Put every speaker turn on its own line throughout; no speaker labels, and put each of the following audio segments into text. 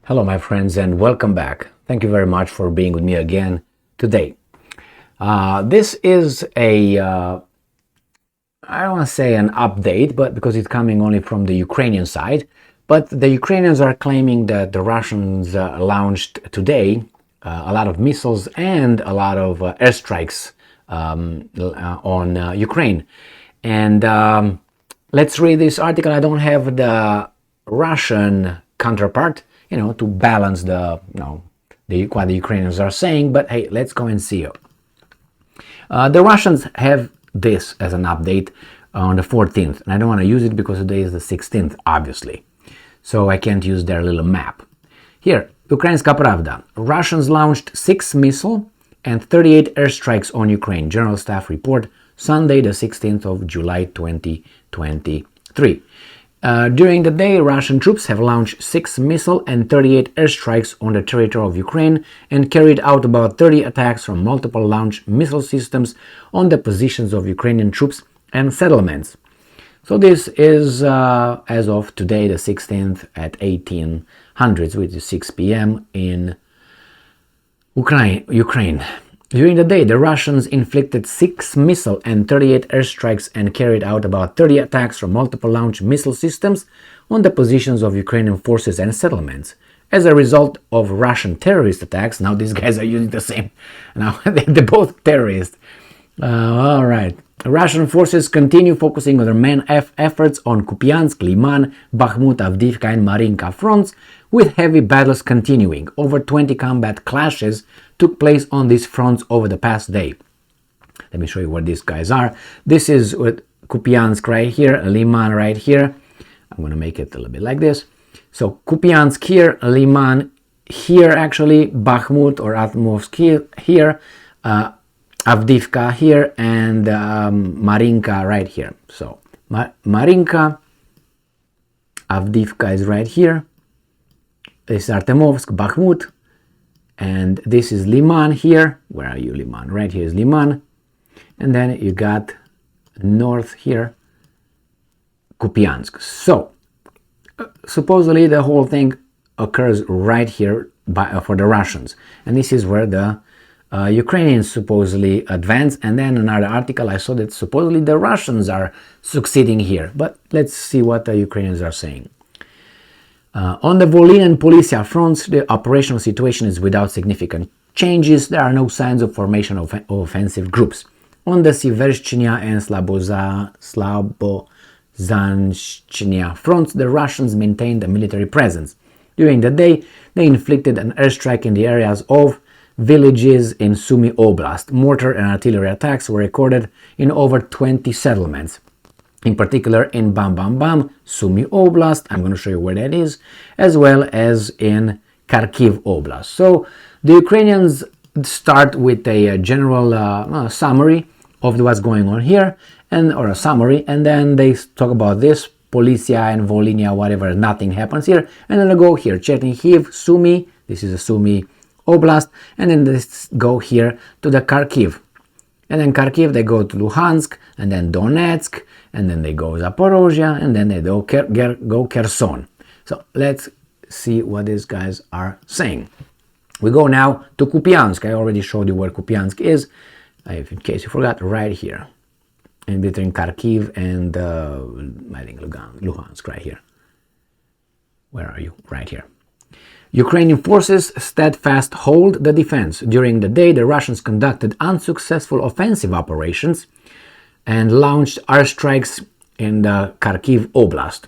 Hello my friends and welcome back. Thank you very much for being with me again today. This is I don't want to say an update, but because it's coming only from the Ukrainian side, but the Ukrainians are claiming that the Russians launched today a lot of missiles and a lot of airstrikes on Ukraine. And let's read this article. I don't have the Russian counterpart, to balance what the Ukrainians are saying, but hey, let's go and see it. The Russians have this as an update on the 14th, and I don't want to use it because today is the 16th, obviously, so I can't use their little map. Here, Ukrainska Pravda. Russians launched 6 missile and 38 airstrikes on Ukraine. General Staff report, Sunday, the 16th of July, 2023. During the day, Russian troops have launched 6 missile and 38 airstrikes on the territory of Ukraine and carried out about 30 attacks from multiple launch missile systems on the positions of Ukrainian troops and settlements. So this is as of today, the 16th at 1800, which is 6 p.m. in Ukraine. During the day, the Russians inflicted 6 missile and 38 airstrikes and carried out about 30 attacks from multiple launch missile systems on the positions of Ukrainian forces and settlements. As a result of Russian terrorist attacks, now these guys are using the same, now they're both terrorists. All right. Russian forces continue focusing on their main efforts on Kupiansk, Liman, Bakhmut, Avdiivka and Marinka fronts, with heavy battles continuing. Over 20 combat clashes took place on these fronts over the past day. Let me show you where these guys are. This is with Kupiansk right here, Liman right here. I'm going to make it a little bit like this. So Kupiansk here, Liman here actually, Bakhmut or Atmovsk here, Avdiivka here, and Marinka right here. So Marinka, Avdiivka is right here. This is Artemovsk, Bakhmut, and this is Liman here. Where are you, Liman? Right here is Liman. And then you got north here, Kupiansk. So supposedly the whole thing occurs right here for the Russians. And this is where the Ukrainians supposedly advance. And then another article I saw that supposedly the Russians are succeeding here. But let's see what the Ukrainians are saying. On the Volyn and Polisia fronts, the operational situation is without significant changes. There are no signs of formation of offensive groups. On the Sivershchina and Slabozhanshchina fronts, the Russians maintained a military presence. During the day, they inflicted an airstrike in the areas of villages in Sumy Oblast. Mortar and artillery attacks were recorded in over 20 settlements. In particular in Sumy Oblast, I'm going to show you where that is, as well as in Kharkiv Oblast. So the Ukrainians start with a general summary of what's going on here, or a summary, and then they talk about this, Polisia and Volhynia, whatever, nothing happens here, and then they go here, Chernihiv, Sumy, this is a Sumy Oblast, and then they go here to the Kharkiv. And then Kharkiv, they go to Luhansk, and then Donetsk, and then they go Zaporozhye, and then they go Kherson. So let's see what these guys are saying. We go now to Kupiansk. I already showed you where Kupiansk is, in case you forgot, right here. In between Kharkiv and I think Luhansk, right here. Where are you? Right here. Ukrainian forces steadfast hold the defense. During the day, the Russians conducted unsuccessful offensive operations and launched airstrikes in the Kharkiv Oblast.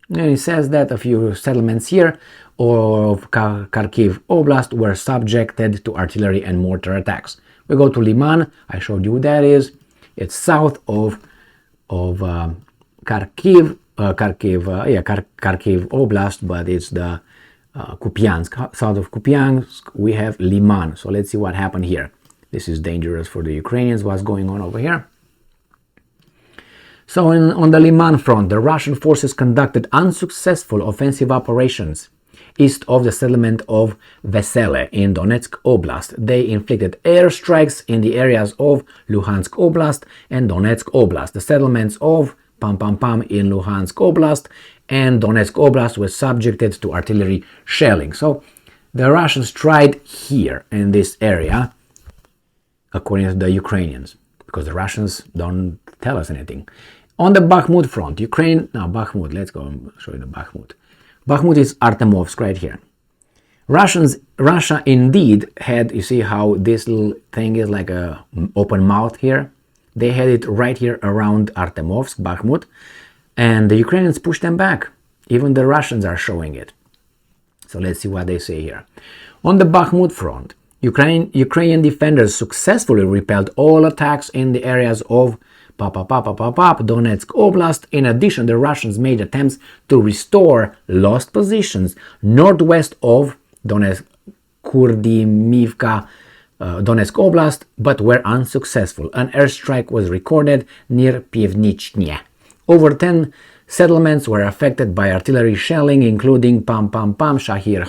And it says that a few settlements here of Kharkiv Oblast were subjected to artillery and mortar attacks. We go to Liman. I showed you who that is. It's south of Kharkiv Oblast, but it's the Kupiansk. South of Kupiansk, we have Liman. So let's see what happened here. This is dangerous for the Ukrainians, what's going on over here. So on the Liman front, the Russian forces conducted unsuccessful offensive operations east of the settlement of Vesele in Donetsk Oblast. They inflicted airstrikes in the areas of Luhansk Oblast and Donetsk Oblast. The settlements of in Luhansk Oblast, and Donetsk Oblast was subjected to artillery shelling. So the Russians tried here in this area, according to the Ukrainians, because the Russians don't tell us anything. On the Bakhmut front, Bakhmut, let's go and show you the Bakhmut. Bakhmut is Artemovsk right here. Russia indeed had, you see how this little thing is like a open mouth here? They had it right here around Artemovsk, Bakhmut, and the Ukrainians pushed them back. Even the Russians are showing it. So let's see what they say here. On the Bakhmut front, Ukrainian defenders successfully repelled all attacks in the areas of Donetsk Oblast. In addition, the Russians made attempts to restore lost positions northwest of Donetsk, Kurdimivka, Donetsk Oblast, but were unsuccessful. An airstrike was recorded near Pievnichne. Over 10 settlements were affected by artillery shelling, including Shahir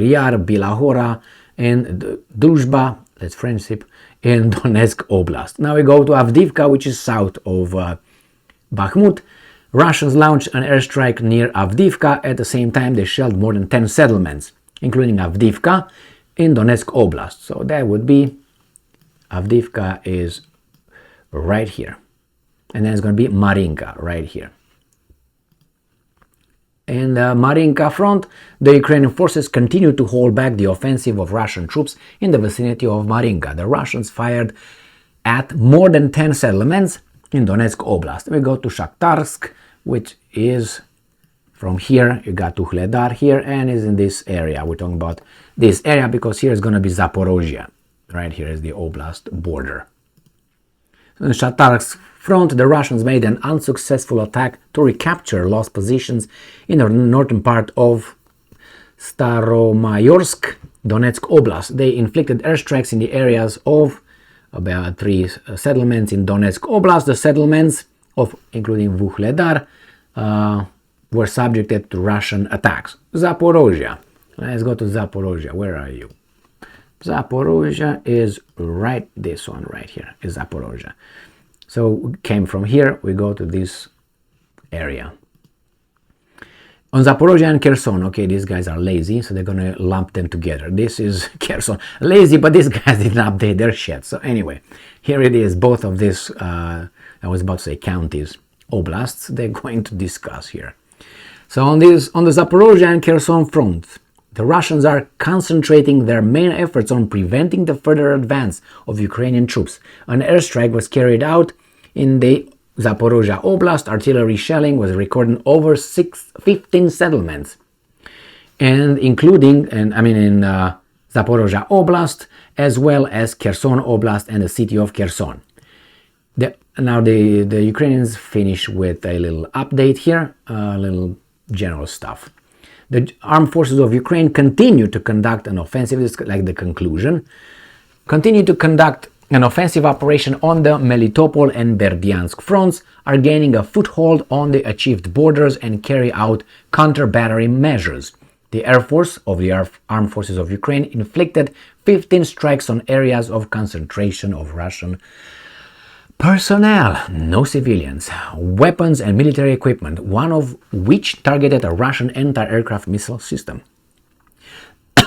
Yar, Bilahora, and Druzhba, that's friendship, in Donetsk Oblast. Now we go to Avdiivka, which is south of Bakhmut. Russians launched an airstrike near Avdiivka. At the same time, they shelled more than 10 settlements, including Avdiivka in Donetsk Oblast. So that would be, Avdiivka is right here. And then it's going to be Marinka right here. In the Marinka front, the Ukrainian forces continued to hold back the offensive of Russian troops in the vicinity of Marinka. The Russians fired at more than 10 settlements in Donetsk Oblast. We go to Shakhtarsk, which is from here. You got Tuhledar here, and is in this area. We're talking about this area because here is going to be Zaporozhye. Right here is the Oblast border. In Shakhtarsk front, the Russians made an unsuccessful attack to recapture lost positions in the northern part of Staromayorsk, Donetsk Oblast. They inflicted airstrikes in the areas of about 3 settlements in Donetsk Oblast. The settlements, including Vuhledar, were subjected to Russian attacks. Zaporozhye. Let's go to Zaporozhye. Where are you? Zaporozhye is right, this one right here is Zaporozhye. So we came from here, we go to this area. On Zaporozhye and Kherson, okay, these guys are lazy, so they're going to lump them together. This is Kherson. Lazy, but these guys didn't update their shit. So anyway, here it is, both of these, I was about to say counties, oblasts, they're going to discuss here. So on the Zaporozhye and Kherson front, the Russians are concentrating their main efforts on preventing the further advance of Ukrainian troops. An airstrike was carried out in the Zaporozhye Oblast. Artillery shelling was recorded over 15 settlements, and including, in Zaporozhye Oblast, as well as Kherson Oblast and the city of Kherson. Now the Ukrainians finish with a little update here, a little general stuff. The armed forces of Ukraine continue to conduct an offensive, this is like the conclusion, continue to conduct an offensive operation on the Melitopol and Berdyansk fronts, are gaining a foothold on the achieved borders and carry out counter-battery measures. The Air Force of the Armed Forces of Ukraine inflicted 15 strikes on areas of concentration of Russian personnel, no civilians, weapons and military equipment, one of which targeted a Russian anti-aircraft missile system.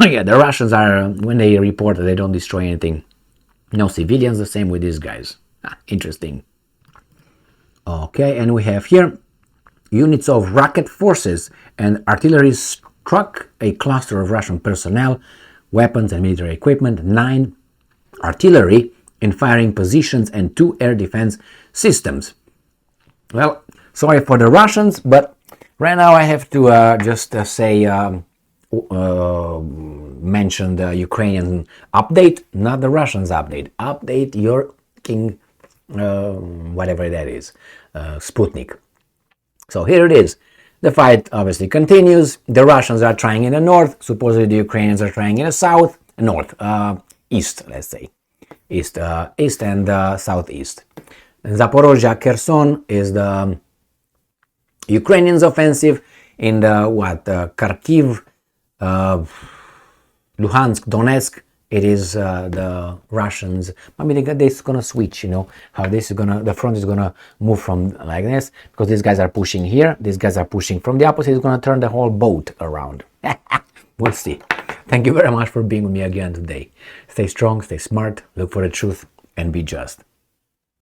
Yeah, the Russians are, when they report that they don't destroy anything, no civilians, the same with these guys. Interesting. Okay, and we have here, units of rocket forces and artillery struck a cluster of Russian personnel, weapons and military equipment, 9 artillery in firing positions and 2 air defense systems. Well, sorry for the Russians, but right now I have to mention the Ukrainian update, not the Russians update. Update your king, whatever that is, Sputnik. So here it is. The fight obviously continues. The Russians are trying in the north. Supposedly the Ukrainians are trying in the south, east, let's say. East and southeast. Zaporozhye, Kherson is the Ukrainians' offensive. In the Kharkiv, Luhansk, Donetsk it is the Russians. I mean, they're gonna switch, you know, how this is gonna, the front is gonna move from like this, because these guys are pushing here, these guys are pushing from the opposite. It's gonna turn the whole boat around. We'll see. Thank you very much for being with me again today. Stay strong, stay smart, look for the truth, and be just.